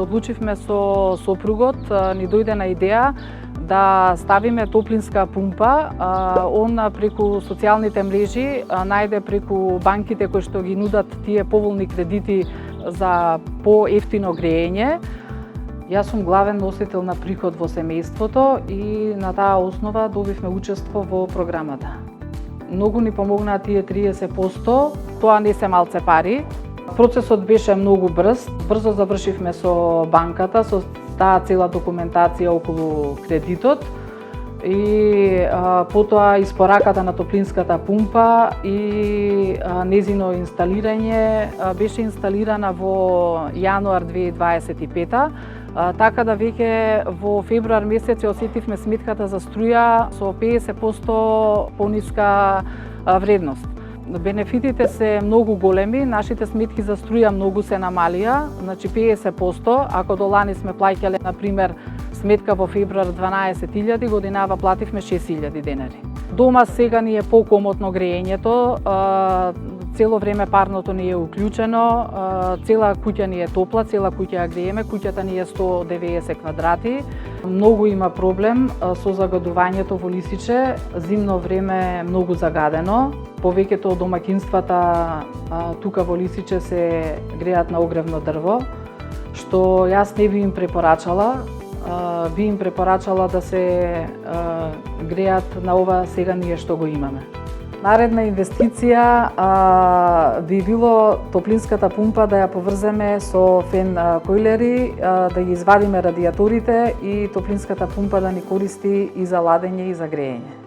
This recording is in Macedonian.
одлучивме со сопругот, ни дојде на идеја да ставиме топлинска пумпа. Он преку социјалните мрежи најде преку банките кои што ги нудат тие поволни кредити за поевтино греење. Јас сум главен носител на приход во семејството и на таа основа добивме учество во програмата. Многу ни помогнаа тие 30%, тоа не се малце пари. Процесот беше многу брз, брзо завршивме со банката, со таа цела документација околу кредитот и потоа испораката на топлинската пумпа и незино инсталирање беше инсталирана во јануар 2025, така да веќе во февруар месец ја осетивме сметката за струја со 50% пониска вредност. Бенефитите се многу големи, нашите сметки за струја многу се намалија, значи 50%, ако до лани сме плаќале, например, сметка во февруар 12.000, годинава плативме 6.000 денари. Дома сега ни е покомотно греењето, цело време парното ни е уклучено, цела куќа ни е топла, цела куќа ја грееме, куќата ни е 190 квадрати. Многу има проблем со загадувањето во Лисиче, зимно време многу загадено. Повеќето од домаќинствата тука во Лисиче се греат на огревно дрво, што јас не би им препорачала. Би им препорачала да се греат на ова сега ние што го имаме. Наредна инвестиција би било топлинската пумпа да ја поврземе со фен којлери, да ги извадиме радијаторите и топлинската пумпа да ни користи и за ладење и за греење.